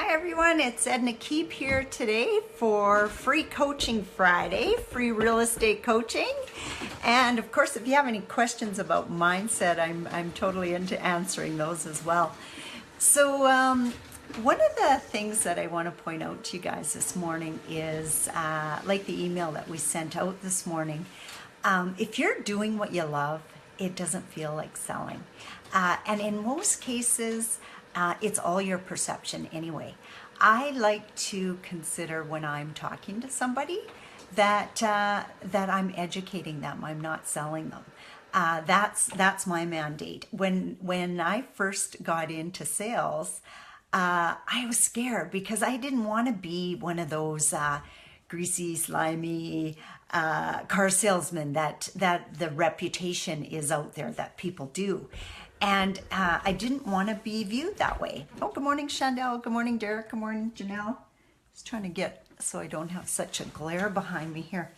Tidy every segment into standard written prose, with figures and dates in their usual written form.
Hi everyone, it's Edna Keep here today for Free Coaching Friday, free real estate coaching. And of course, if you have any questions about mindset, I'm totally into answering those as well. So one of the things that I want to point out to you guys this morning is like the email that we sent out this morning. If you're doing what you love, it doesn't feel like selling. And in most cases, it's all your perception anyway. I like to consider when I'm talking to somebody that I'm educating them. I'm not selling them. That's my mandate. When I first got into sales, I was scared because I didn't want to be one of those greasy, slimy car salesmen that the reputation is out there that people do. And I didn't want to be viewed that way. Oh, good morning, Chandel. Good morning, Derek. Good morning, Janelle. Just trying to get so I don't have such a glare behind me here.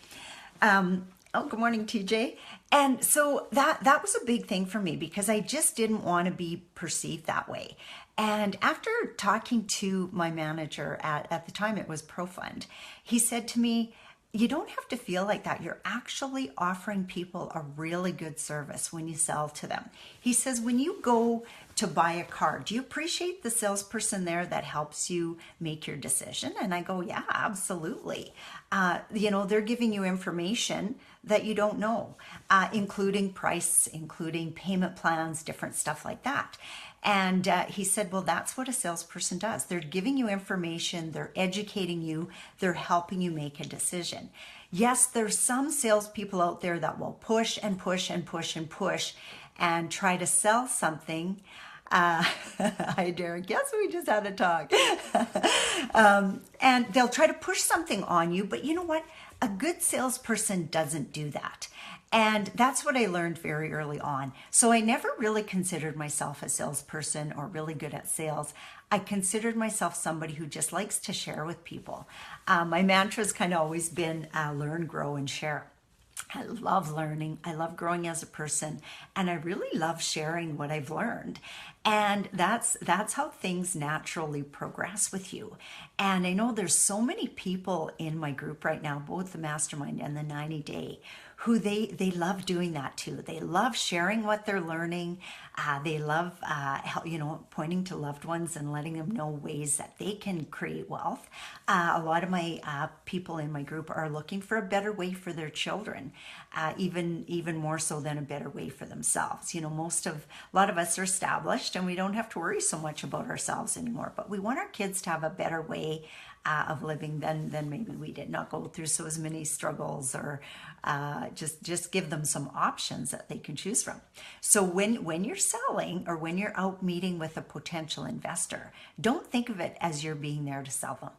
Oh, good morning, TJ. And so that was a big thing for me because I just didn't want to be perceived that way. And after talking to my manager at the time, it was ProFund, he said to me, you don't have to feel like that. You're actually offering people a really good service when you sell to them. He says, when you go to buy a car, do you appreciate the salesperson there that helps you make your decision? And I go, yeah, absolutely. They're giving you information that you don't know, including price, including payment plans, different stuff like that. And he said, well, that's what a salesperson does. They're giving you information, they're educating you, they're helping you make a decision. Yes, there's some salespeople out there that will push and push and push and push and try to sell something. Hi, Derek. Yes, we just had a talk. And they'll try to push something on you, but you know what? A good salesperson doesn't do that. And that's what I learned very early on. So I never really considered myself a salesperson or really good at sales. I considered myself somebody who just likes to share with people. My mantra has kind of always been learn, grow, and share. I love learning. I love growing as a person, and I really love sharing what I've learned. And that's how things naturally progress with you. And I know there's so many people in my group right now, both the mastermind and the 90-day, who they love doing that too. They love sharing what they're learning. They love pointing to loved ones and letting them know ways that they can create wealth. A lot of my people in my group are looking for a better way for their children, even more so than a better way for themselves. You know, a lot of us are established and we don't have to worry so much about ourselves anymore, but we want our kids to have a better way of living than maybe we did, not go through so as many struggles, or just give them some options that they can choose from. So when you're selling or when you're out meeting with a potential investor, don't think of it as you're being there to sell them.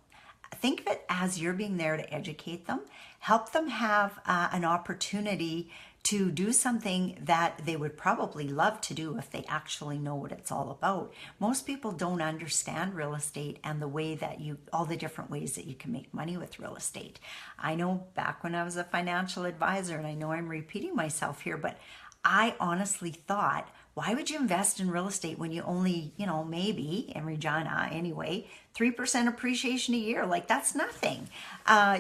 Think of it as you're being there to educate them, help them have an opportunity to do something that they would probably love to do if they actually know what it's all about. Most people don't understand real estate and all the different ways that you can make money with real estate. I know back when I was a financial advisor, and I know I'm repeating myself here, but I honestly thought, why would you invest in real estate when you only, maybe, in Regina anyway, 3% appreciation a year? Like, that's nothing.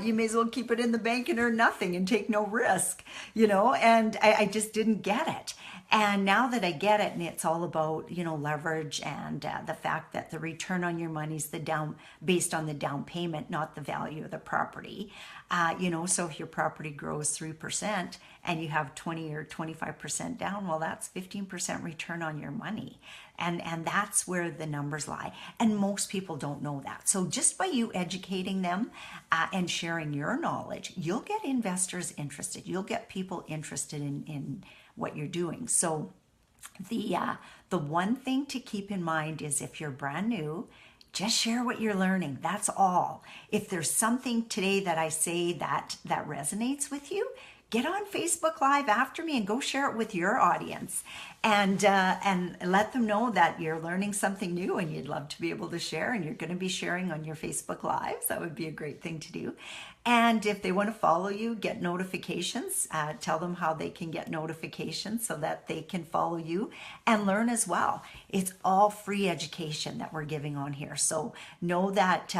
You may as well keep it in the bank and earn nothing and take no risk, and I just didn't get it. And now that I get it, and it's all about, leverage and the fact that the return on your money is based on the down payment, not the value of the property. So if your property grows 3% and you have 20 or 25% down, well, that's 15% return on your money. And that's where the numbers lie. And most people don't know that. So just by you educating them and sharing your knowledge, you'll get investors interested. You'll get people interested in what you're doing. So the one thing to keep in mind is, if you're brand new, just share what you're learning. That's all. If there's something today that I say that resonates with you, get on Facebook Live after me and go share it with your audience, and let them know that you're learning something new and you'd love to be able to share, and you're going to be sharing on your Facebook Lives. That would be a great thing to do. And if they want to follow you, get notifications, tell them how they can get notifications so that they can follow you and learn as well. It's all free education that we're giving on here. So know that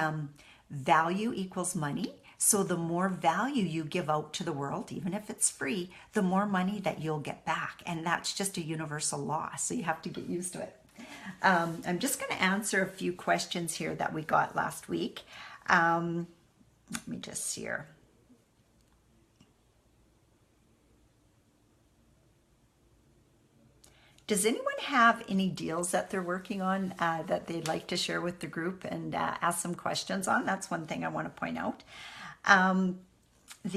value equals money. So the more value you give out to the world, even if it's free, the more money that you'll get back. And that's just a universal law. So you have to get used to it. I'm just going to answer a few questions here that we got last week. Let me just see here. Does anyone have any deals that they're working on that they'd like to share with the group and ask some questions on? That's one thing I want to point out. This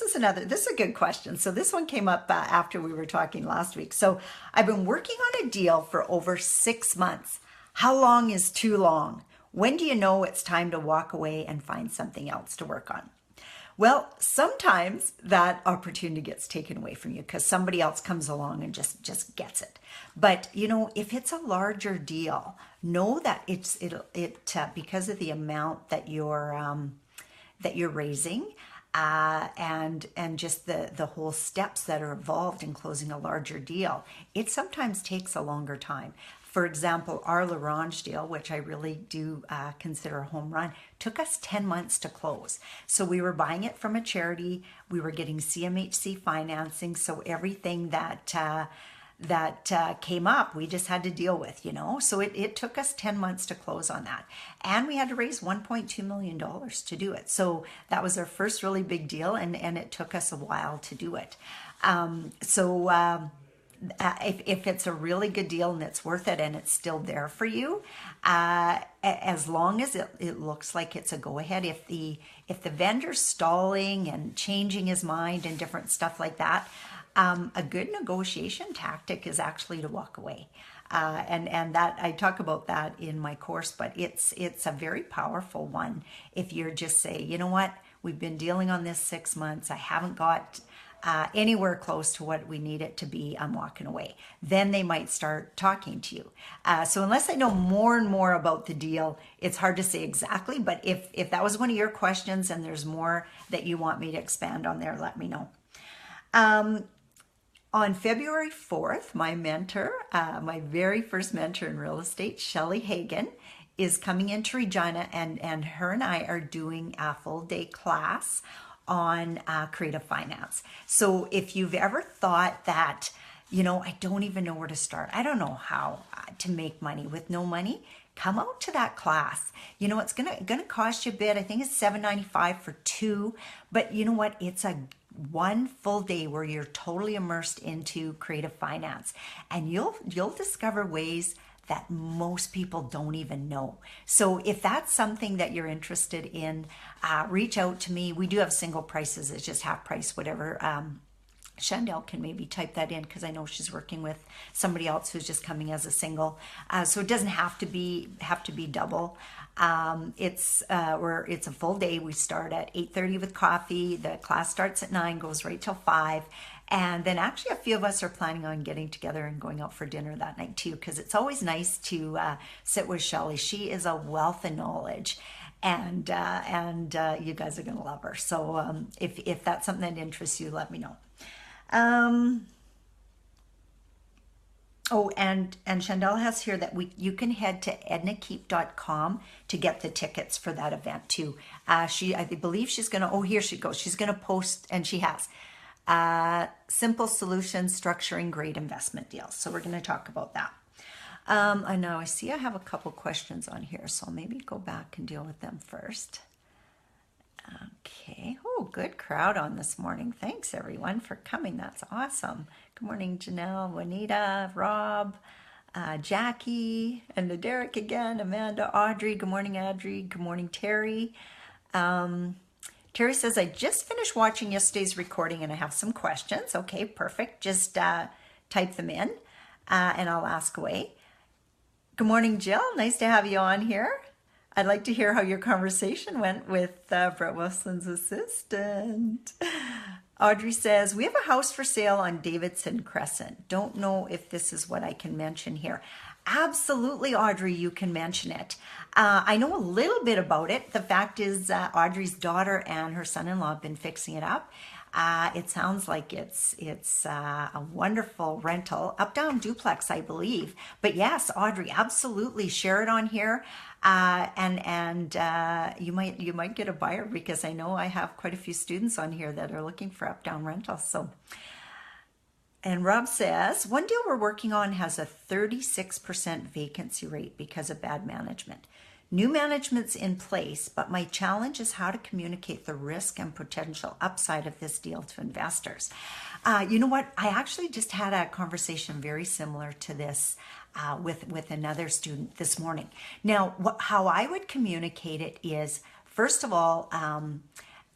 is a good question. So this one came up after we were talking last week. So I've been working on a deal for over 6 months. How long is too long? When do you know it's time to walk away and find something else to work on? Well, sometimes that opportunity gets taken away from you because somebody else comes along and just gets it. But if it's a larger deal, know that it because of the amount that you're raising, and just the whole steps that are involved in closing a larger deal, it sometimes takes a longer time. For example, our L'Orange deal, which I really do consider a home run, took us 10 months to close. So we were buying it from a charity. We were getting CMHC financing. So everything that came up, we just had to deal with, So it took us 10 months to close on that. And we had to raise $1.2 million to do it. So that was our first really big deal, and it took us a while to do it. If it's a really good deal and it's worth it and it's still there for you, as long as it looks like it's a go-ahead, if the vendor's stalling and changing his mind and different stuff like that, a good negotiation tactic is actually to walk away. And that I talk about that in my course, but it's a very powerful one. If you're just say, you know what, we've been dealing on this 6 months, I haven't got anywhere close to what we need it to be, I'm walking away. Then they might start talking to you. So unless I know more and more about the deal, it's hard to say exactly. But if that was one of your questions and there's more that you want me to expand on there, let me know. On February 4th, my mentor, my very first mentor in real estate, Shelley Hagan, is coming into Regina, and her and I are doing a full day class on creative finance. So if you've ever thought that, I don't even know where to start, I don't know how to make money with no money, come out to that class. It's gonna cost you a bit. I think it's $7.95 for 2, but you know what? It's a one full day where you're totally immersed into creative finance, and you'll discover ways that most people don't even know. So if that's something that you're interested in, reach out to me. We do have single prices. It's just half price, whatever. Chandel can maybe type that in because I know she's working with somebody else who's just coming as a single. So it doesn't have to be double. It's a full day. We start at 8:30 with coffee. The class starts at 9, goes right till 5. And then actually a few of us are planning on getting together and going out for dinner that night too, because it's always nice to sit with Shelley. She is a wealth of knowledge, and you guys are going to love her. So if that's something that interests you, let me know. And Chandel has here that you can head to ednakeep.com to get the tickets for that event too. I believe she's going to, here she goes. She's going to post, and she has simple solutions, structuring great investment deals. So we're going to talk about that. I know I see I have a couple questions on here, so I'll maybe go back and deal with them first. Okay. Oh, good crowd on this morning. Thanks everyone for coming. That's awesome. Good morning, Janelle, Juanita, Rob, Jackie, and Derek again, Amanda, Audrey. Good morning, Audrey. Good morning, Terry. Terry says, I just finished watching yesterday's recording and I have some questions. Okay, perfect. Just type them in and I'll ask away. Good morning, Jill. Nice to have you on here. I'd like to hear how your conversation went with Brett Wilson's assistant. Audrey says, we have a house for sale on Davidson Crescent. Don't know if this is what I can mention here. Absolutely, Audrey, you can mention it. I know a little bit about it. The fact is, Audrey's daughter and her son-in-law have been fixing it up. It sounds like it's a wonderful rental, up-down duplex, I believe. But yes, Audrey, absolutely share it on here, and you might get a buyer, because I know I have quite a few students on here that are looking for up-down rentals. So. And Rob says, one deal we're working on has a 36% vacancy rate because of bad management. New management's in place, but my challenge is how to communicate the risk and potential upside of this deal to investors. You know what? I actually just had a conversation very similar to this with another student this morning. Now, how I would communicate it is, first of all,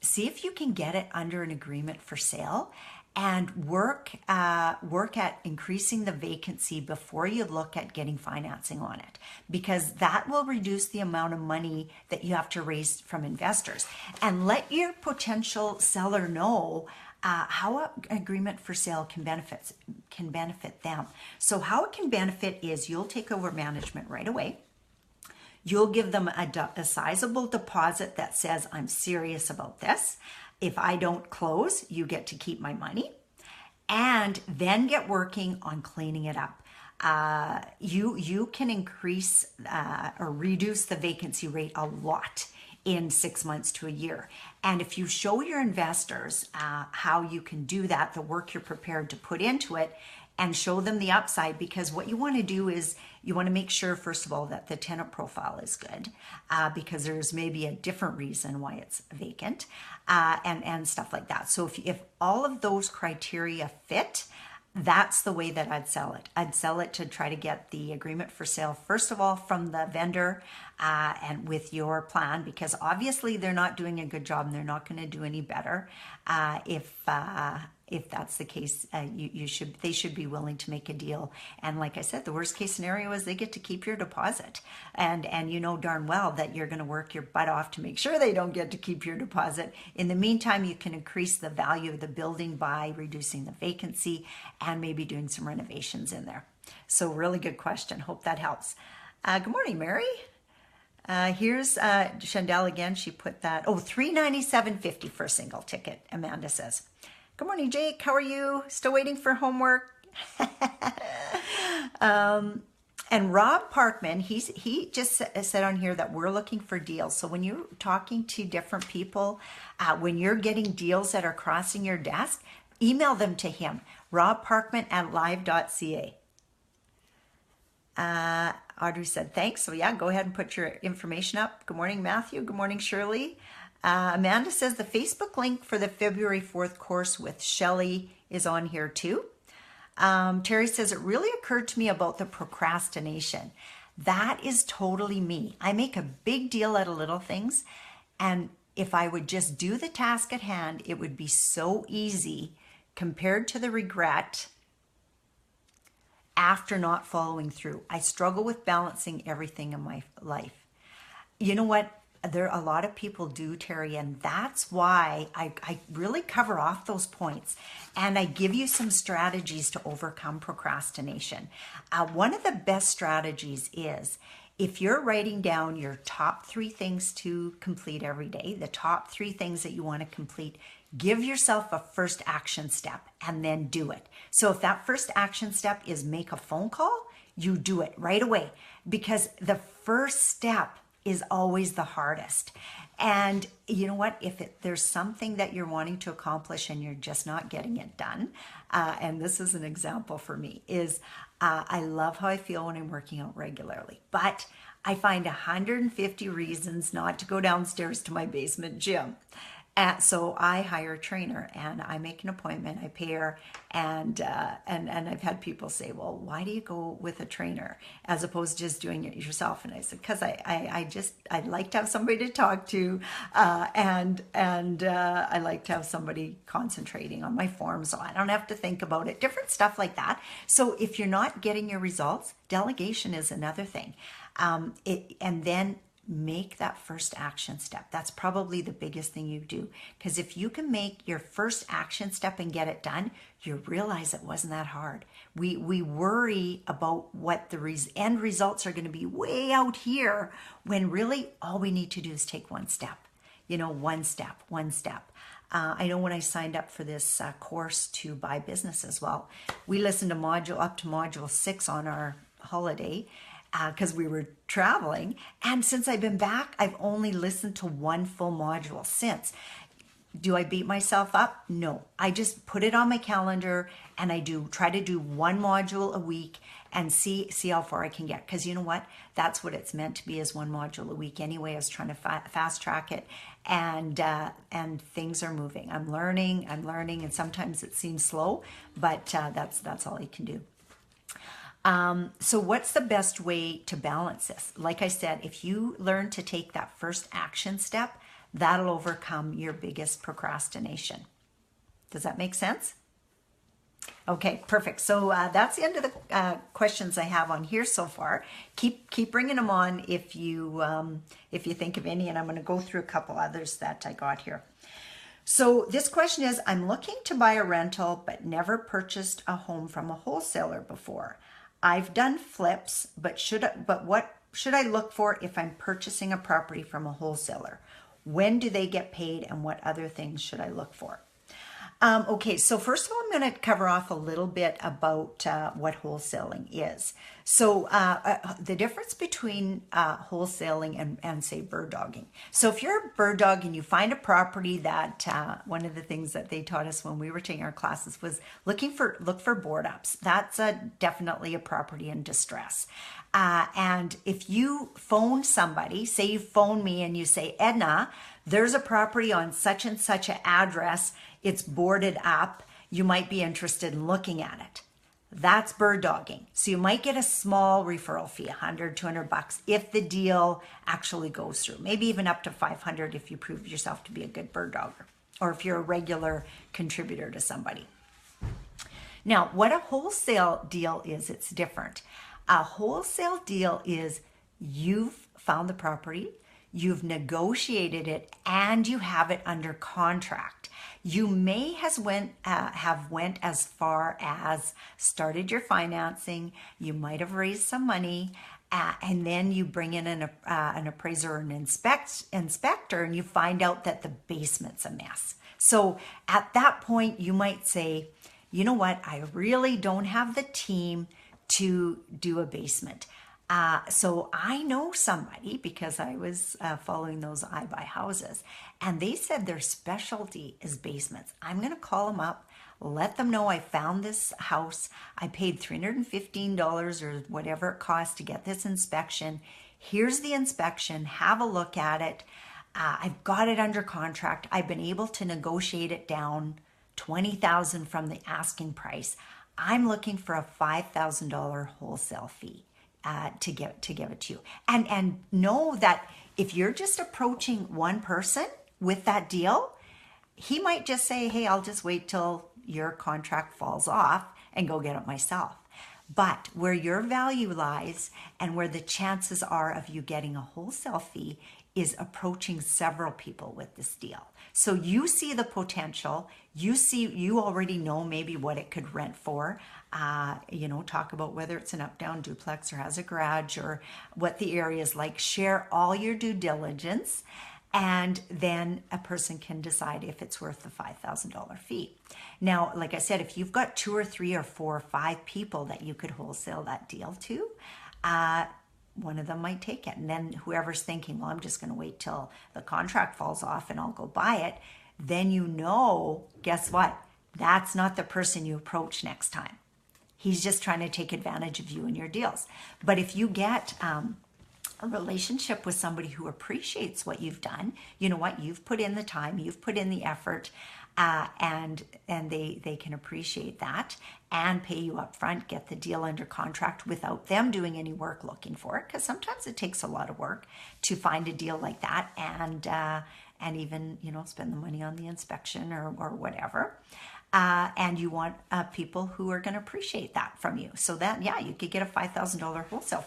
see if you can get it under an agreement for sale, and work at increasing the vacancy before you look at getting financing on it, because that will reduce the amount of money that you have to raise from investors. And let your potential seller know how an agreement for sale can benefit them. So how it can benefit is, you'll take over management right away. You'll give them a sizable deposit that says, I'm serious about this. If I don't close, you get to keep my money, and then get working on cleaning it up. You can increase or reduce the vacancy rate a lot in 6 months to a year. And if you show your investors how you can do that, the work you're prepared to put into it, and show them the upside, because what you want to do is you want to make sure, first of all, that the tenant profile is good, because there's maybe a different reason why it's vacant, and stuff like that. So if all of those criteria fit, that's the way that I'd sell it. I'd sell it to try to get the agreement for sale, first of all, from the vendor, and with your plan, because obviously they're not doing a good job and they're not going to do any better. If that's the case, they should be willing to make a deal. And like I said, the worst case scenario is they get to keep your deposit, and you know darn well that you're going to work your butt off to make sure they don't get to keep your deposit. In the meantime, you can increase the value of the building by reducing the vacancy and maybe doing some renovations in there. So really good question. Hope that helps. Good morning, Mary. Here's Chandel again. She put that, $397.50 for a single ticket, Amanda says. Good morning, Jake. How are you? Still waiting for homework? And Rob Parkman, he just said on here that we're looking for deals. So when you're talking to different people, when you're getting deals that are crossing your desk, email them to him, robparkman@live.ca. Audrey said, thanks. So yeah, go ahead and put your information up. Good morning, Matthew. Good morning, Shirley. Amanda says the Facebook link for the February 4th course with Shelley is on here too. Terry says, it really occurred to me about the procrastination. That is totally me. I make a big deal out of little things. And if I would just do the task at hand, it would be so easy compared to the regret after not following through. I struggle with balancing everything in my life. You know what? A lot of people do, Terry, and that's why I really cover off those points, and I give you some strategies to overcome procrastination. One of the best strategies is, if you're writing down your top 3 things to complete every day, the top 3 things that you want to complete, give yourself a first action step and then do it. So if that first action step is make a phone call, you do it right away, because the first step is always the hardest. And you know what? If there's something that you're wanting to accomplish and you're just not getting it done, and this is an example for me, is I love how I feel when I'm working out regularly, but I find 150 reasons not to go downstairs to my basement gym. So I hire a trainer and I make an appointment, I pay her, and I've had people say, well, why do you go with a trainer as opposed to just doing it yourself? And I said, because I'd like to have somebody to talk to, and I like to have somebody concentrating on my form so I don't have to think about it, different stuff like that. So if you're not getting your results, delegation is another thing. And then make that first action step. That's probably the biggest thing you do. Because if you can make your first action step and get it done, you realize it wasn't that hard. We worry about what the end results are going to be way out here, when really all we need to do is take one step. One step, one step. I know when I signed up for this course to buy business as well, we listened to up to module 6 on our holiday, because we were traveling. And since I've been back, I've only listened to one full module since. Do I beat myself up? No. I just put it on my calendar, and I try to do one module a week and see how far I can get. Because you know what? That's what it's meant to be, is one module a week anyway. I was trying to fast track it, and things are moving. I'm learning, and sometimes it seems slow, but that's all you can do. So what's the best way to balance this? Like I said, if you learn to take that first action step, that'll overcome your biggest procrastination. Does that make sense? Okay, perfect. So that's the end of the questions I have on here so far. Keep bringing them on if you think of any, and I'm going to go through a couple others that I got here. So this question is, I'm looking to buy a rental but never purchased a home from a wholesaler before. I've done flips, but what should I look for if I'm purchasing a property from a wholesaler? When do they get paid, and what other things should I look for? Okay, so first of all, I'm going to cover off a little bit about what wholesaling is. So the difference between wholesaling and say bird dogging. So if you're a bird dog and you find a property that one of the things that they taught us when we were taking our classes was look for board ups. That's definitely a property in distress. And if you phone somebody, say you phone me and you say, Edna, there's a property on such and such an address, it's boarded up, you might be interested in looking at it. That's bird dogging. So you might get a small referral fee, $100, $200 if the deal actually goes through. Maybe even up to $500 if you prove yourself to be a good bird dogger, or if you're a regular contributor to somebody. Now, what a wholesale deal is, it's different. A wholesale deal is you've found the property, you've negotiated it, and you have it under contract. You may have went as far as started your financing. You might have raised some money, and then you bring in an appraiser or an inspector, and you find out that the basement's a mess. So at that point, you might say, you know what, I really don't have the team to do a basement. So I know somebody, because I was following those iBuyHouses, and they said their specialty is basements. I'm going to call them up, let them know I found this house. I paid $315 or whatever it costs to get this inspection. Here's the inspection. Have a look at it. I've got it under contract. I've been able to negotiate it down $20,000 from the asking price. I'm looking for a $5,000 wholesale fee to give it to you. And know that if you're just approaching one person with that deal, he might just say, hey, I'll just wait till your contract falls off and go get it myself. But where your value lies and where the chances are of you getting a wholesale fee is approaching several people with this deal. So you see the potential, you already know maybe what it could rent for, talk about whether it's an up-down duplex or has a garage or what the area is like, share all your due diligence, and then a person can decide if it's worth the $5,000 fee. Now, like I said, if you've got 2 or 3 or 4 or 5 people that you could wholesale that deal to, one of them might take it. And then whoever's thinking, well, I'm just going to wait till the contract falls off and I'll go buy it, then guess what? That's not the person you approach next time. He's just trying to take advantage of you and your deals. But if you get a relationship with somebody who appreciates what you've done, you know what? You've put in the time, you've put in the effort, and they can appreciate that and pay you up front, get the deal under contract without them doing any work looking for it, because sometimes it takes a lot of work to find a deal like that, and even spend the money on the inspection or whatever. and you want people who are going to appreciate that from you. So that, yeah, you could get a $5,000 wholesale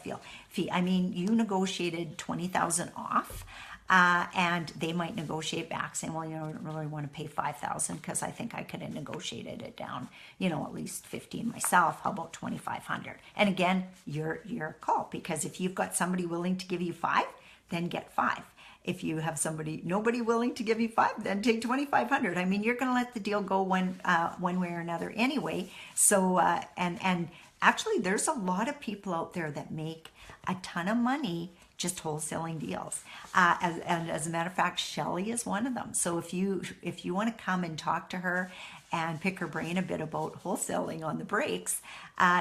fee. I mean, you negotiated 20,000 off. And they might negotiate back saying, well, I don't really want to pay 5,000 because I think I could have negotiated it down, at least 15 myself. How about 2,500? And again, your call, because if you've got somebody willing to give you 5, then get 5. If you have nobody willing to give you 5, then take 2,500. I mean, you're going to let the deal go one way or another anyway. So, and actually, there's a lot of people out there that make a ton of money just wholesaling deals. As a matter of fact, Shelly is one of them. So if you want to come and talk to her and pick her brain a bit about wholesaling on the breaks,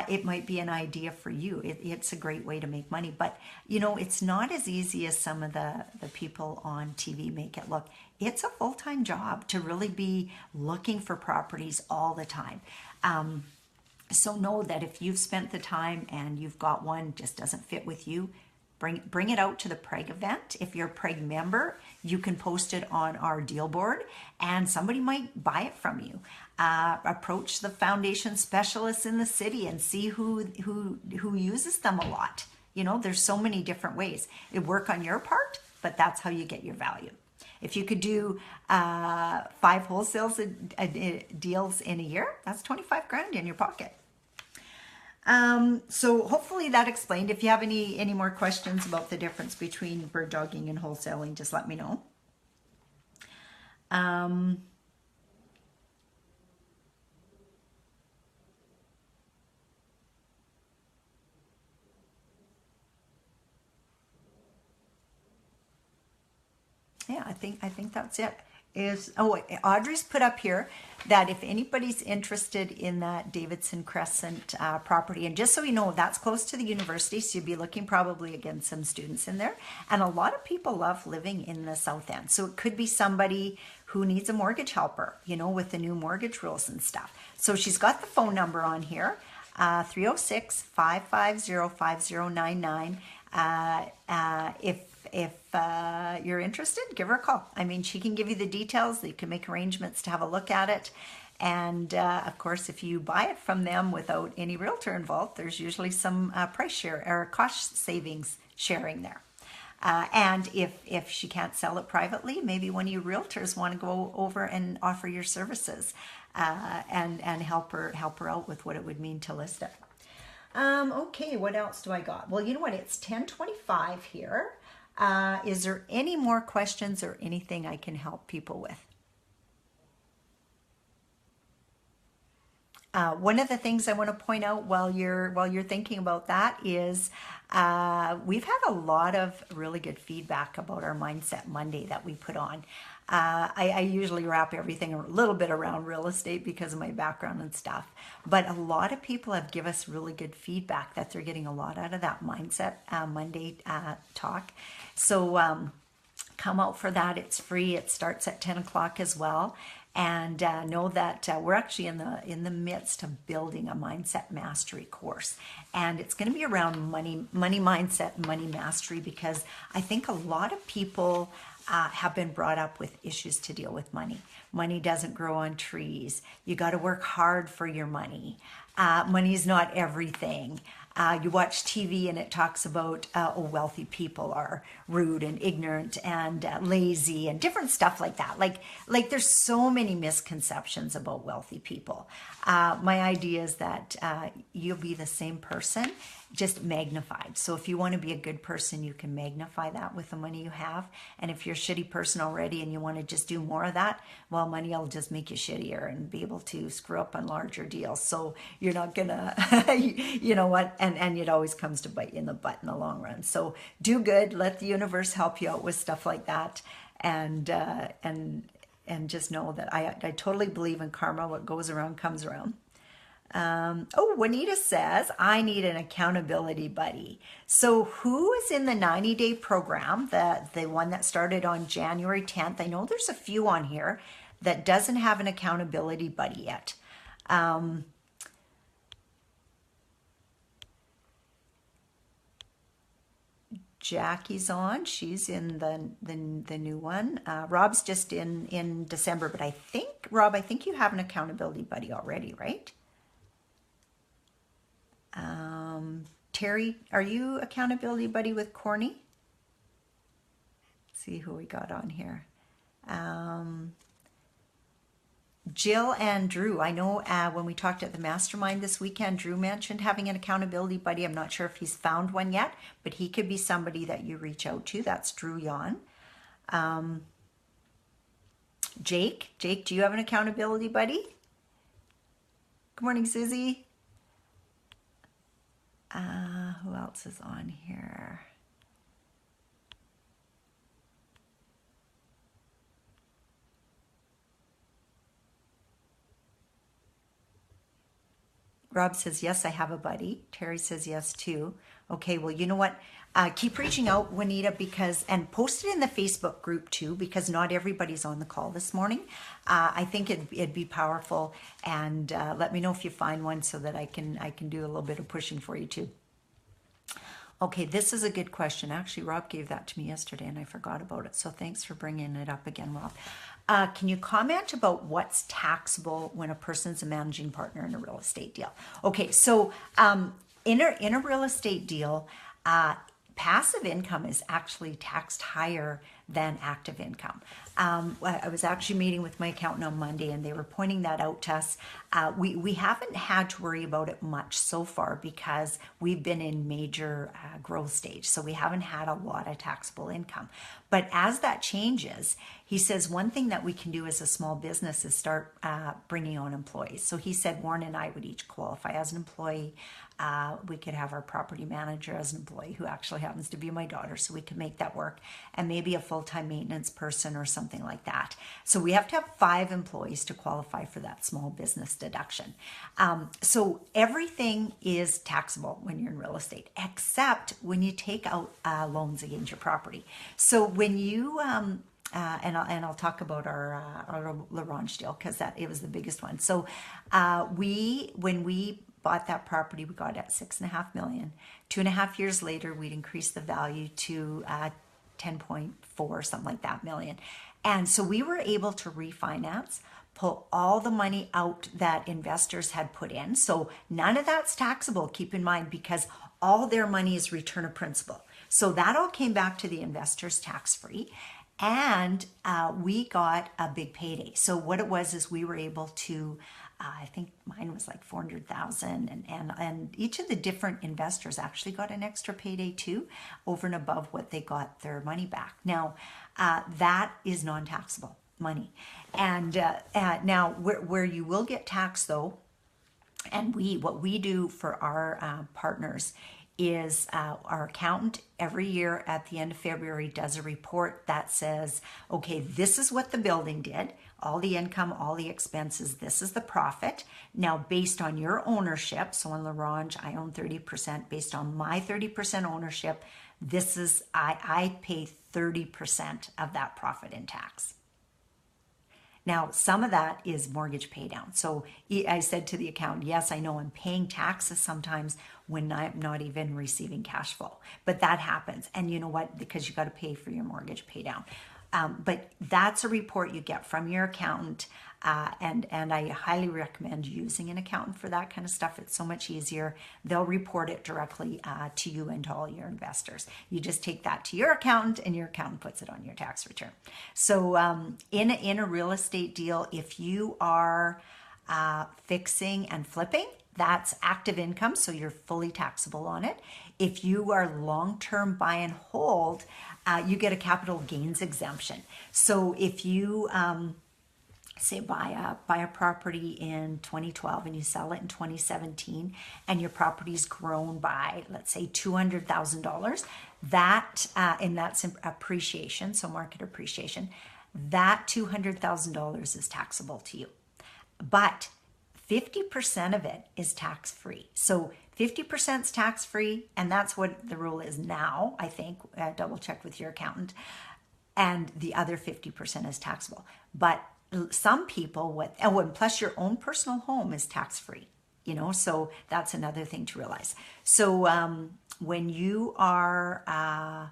it might be an idea for you. It's a great way to make money. But, it's not as easy as some of the people on TV make it look. It's a full-time job to really be looking for properties all the time. So know that if you've spent the time and you've got one just doesn't fit with you, bring it out to the Preg event. If you're a Preg member, you can post it on our deal board and somebody might buy it from you. Approach the foundation specialists in the city and see who uses them a lot. There's so many different ways. It work on your part, but that's how you get your value. If you could do 5 wholesales deals in a year, that's 25 grand in your pocket. So hopefully that explained. If you have any more questions about the difference between bird dogging and wholesaling, just let me know. Yeah, I think that's it. Audrey's put up here that if anybody's interested in that Davidson Crescent property, and just so you know, that's close to the university, so you'll be looking probably against some students in there. And a lot of people love living in the South End. So it could be somebody who needs a mortgage helper, with the new mortgage rules and stuff. So she's got the phone number on here, 306-550-5099. If you're interested, give her a call. I mean, she can give you the details. You can make arrangements to have a look at it. And of course, if you buy it from them without any realtor involved, there's usually some price share or cost savings sharing there. And if she can't sell it privately, maybe one of your realtors want to go over and offer your services and help her out with what it would mean to list it. Okay, what else do I got? Well, you know what? It's 10:25 here. Is there any more questions or anything I can help people with? One of the things I want to point out while you're thinking about that is we've had a lot of really good feedback about our Mindset Monday that we put on. I usually wrap everything a little bit around real estate because of my background and stuff. But a lot of people have given us really good feedback that they're getting a lot out of that Mindset Monday talk. So come out for that. It's free. It starts at 10 o'clock as well. And know that we're actually in the midst of building a mindset mastery course, and it's going to be around money mindset, money mastery, because I think a lot of people have been brought up with issues to deal with money. Money doesn't grow on trees. You got to work hard for your money. Money is not everything. You watch TV and it talks about wealthy people are rude and ignorant and lazy and different stuff like that. Like there's so many misconceptions about wealthy people. My idea is that you'll be the same person, just magnified. So if you want to be a good person, you can magnify that with the money you have. And if you're a shitty person already and you want to just do more of that, well, money will just make you shittier and be able to screw up on larger deals. So you're not gonna, you know what? And it always comes to bite you in the butt in the long run. So do good. Let the universe help you out with stuff like that. And just know that I totally believe in karma. What goes around comes around. Juanita says, I need an accountability buddy. So who is in the 90-day program, the one that started on January 10th? I know there's a few on here that doesn't have an accountability buddy yet. Jackie's on. She's in the new one. Rob's just in December, but I think Rob, I think you have an accountability buddy already, right? Terry, are you accountability buddy with Corny? Let's see who we got on here. Jill and Drew. I know when we talked at the mastermind this weekend, Drew mentioned having an accountability buddy. I'm not sure if he's found one yet, but he could be somebody that you reach out to. That's Drew Yon. Jake, do you have an accountability buddy? Good morning, Susie. Who else is on here? Rob says, yes, I have a buddy. Terry says, yes, too. Okay, well, you know what? Keep reaching out, Juanita, and post it in the Facebook group too, because not everybody's on the call this morning. I think it'd be powerful, and let me know if you find one so that I can do a little bit of pushing for you too. Okay, this is a good question. Actually, Rob gave that to me yesterday and I forgot about it. So thanks for bringing it up again, Rob. Can you comment about what's taxable when a person's a managing partner in a real estate deal? Okay, so in a real estate deal, passive income is actually taxed higher than active income. I was actually meeting with my accountant on Monday and they were pointing that out to us. We haven't had to worry about it much so far because we've been in major growth stage. So we haven't had a lot of taxable income. But as that changes, he says one thing that we can do as a small business is start bringing on employees. So he said Warren and I would each qualify as an employee. We could have our property manager as an employee who actually happens to be my daughter, so we can make that work, and maybe a full-time maintenance person or something like that. So we have to have 5 employees to qualify for that small business deduction. So everything is taxable when you're in real estate, except when you take out loans against your property. So when you and I'll talk about our LaRange deal because it was the biggest one. So when we bought that property, we got it at $6.5 million. 2.5 years later, we'd increased the value to 10.4, something like that, million. And so we were able to refinance, pull all the money out that investors had put in. So none of that's taxable, keep in mind, because all their money is return of principal. So that all came back to the investors tax-free. And we got a big payday. So what it was is we were able to, I think mine was like 400,000, and each of the different investors actually got an extra payday too, over and above what they got their money back. Now that is non-taxable money, and now where you will get taxed though, and what we do for our partners is our accountant every year at the end of February does a report that says, okay, this is what the building did, all the income, all the expenses, this is the profit. Now, based on your ownership, so on LaRange, I own 30%, based on my 30% ownership, I pay 30% of that profit in tax. Now, some of that is mortgage pay down. So I said to the accountant, yes, I know I'm paying taxes sometimes when I'm not even receiving cash flow, but that happens. And you know what? Because you got to pay for your mortgage pay down. But that's a report you get from your accountant. And I highly recommend using an accountant for that kind of stuff. It's so much easier. They'll report it directly to you and to all your investors. You just take that to your accountant and your accountant puts it on your tax return. So in a real estate deal, if you are fixing and flipping, that's active income, so you're fully taxable on it. If you are long-term buy and hold, you get a capital gains exemption. So if you say buy a property in 2012 and you sell it in 2017 and your property's grown by, let's say, $200,000, and that's appreciation, so market appreciation, that $200,000 is taxable to you. But 50% of it is tax-free. So 50% is tax-free, and that's what the rule is now, I think. Double check with your accountant. And the other 50% is taxable. But some people, and plus your own personal home is tax-free, so that's another thing to realize. So when you are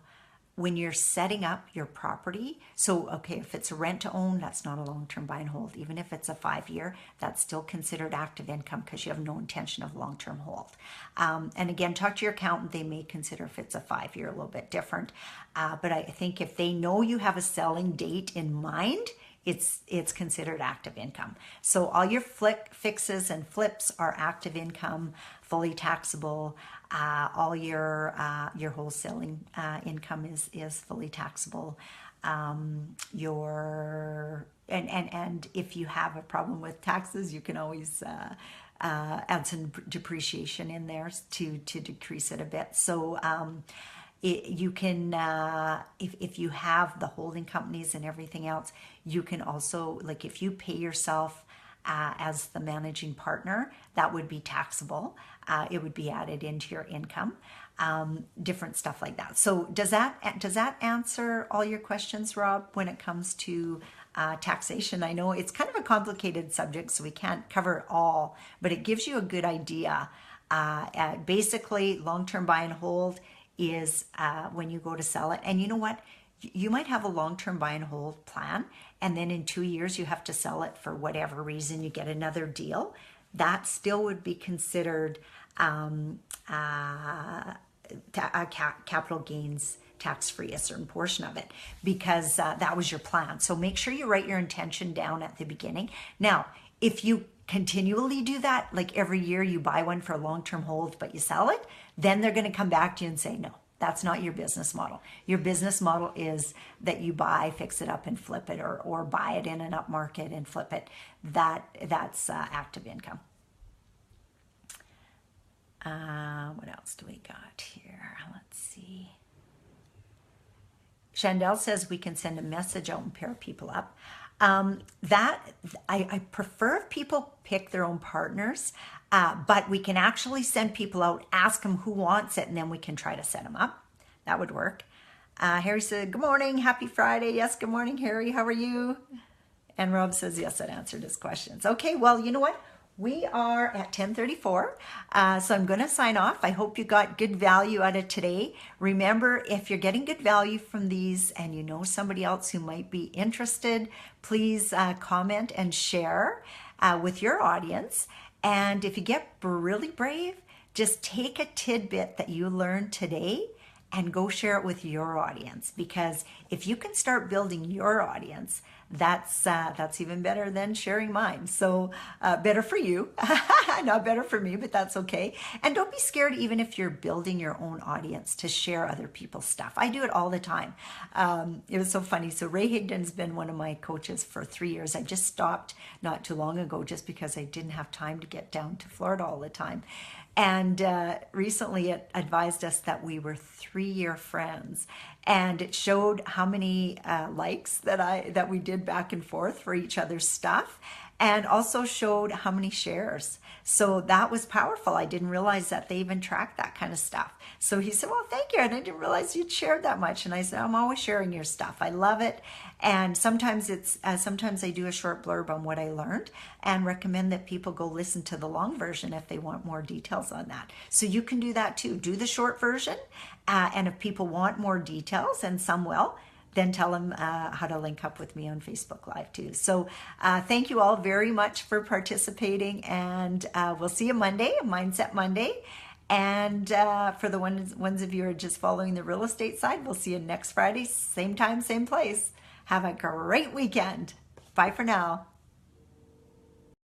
when you're setting up your property, so okay, if it's a rent to own, that's not a long-term buy and hold. Even if it's a 5-year, that's still considered active income because you have no intention of long-term hold. And again, talk to your accountant. They may consider if it's a 5-year a little bit different. But I think if they know you have a selling date in mind, it's considered active income. So all your fixes and flips are active income, fully taxable. All your wholesaling income is fully taxable. And if you have a problem with taxes, you can always add some depreciation in there to decrease it a bit. So you can, if you have the holding companies and everything else, you can also, like if you pay yourself as the managing partner, that would be taxable. It would be added into your income, different stuff like that. So does that answer all your questions, Rob, when it comes to taxation? I know it's kind of a complicated subject, so we can't cover it all, but it gives you a good idea. Basically, long-term buy and hold is when you go to sell it. And you know what? You might have a long-term buy and hold plan, and then in 2 years you have to sell it for whatever reason, you get another deal. That still would be considered capital gains tax-free, a certain portion of it, because that was your plan. So make sure you write your intention down at the beginning. Now, if you continually do that, like every year you buy one for a long-term hold, but you sell it, then they're going to come back to you and say, no, that's not your business model. Your business model is that you buy, fix it up and flip it, or buy it in an up market and flip it. That's active income. What else do we got here? Let's see. Chandel says we can send a message out and pair people up. I prefer if people pick their own partners, but we can actually send people out, ask them who wants it, and then we can try to set them up. That would work. Harry said, good morning, happy Friday. Yes, good morning, Harry. How are you? And Rob says, yes, that answered his questions. Okay, well, you know what? We are at 10:34, so I'm going to sign off. I hope you got good value out of today. Remember, if you're getting good value from these and you know somebody else who might be interested, please comment and share with your audience. And if you get really brave, just take a tidbit that you learned today and go share it with your audience. Because if you can start building your audience, that's even better than sharing mine. So better for you, not better for me, but that's okay. And don't be scared, even if you're building your own audience, to share other people's stuff. I do it all the time. It was so funny. So Ray Higdon's been one of my coaches for 3 years. I just stopped not too long ago just because I didn't have time to get down to Florida all the time. And recently it advised us that we were 3-year friends, and it showed how many likes that we did back and forth for each other's stuff, and also showed how many shares. So that was powerful. I didn't realize that they even track that kind of stuff. So he said, well, thank you. And I didn't realize you'd shared that much. And I said, I'm always sharing your stuff. I love it. And sometimes sometimes I do a short blurb on what I learned and recommend that people go listen to the long version if they want more details on that. So you can do that too. Do the short version. And if people want more details, and some will, then tell them how to link up with me on Facebook Live too. So thank you all very much for participating, and we'll see you Monday, Mindset Monday. And for the ones of you who are just following the real estate side, we'll see you next Friday, same time, same place. Have a great weekend. Bye for now.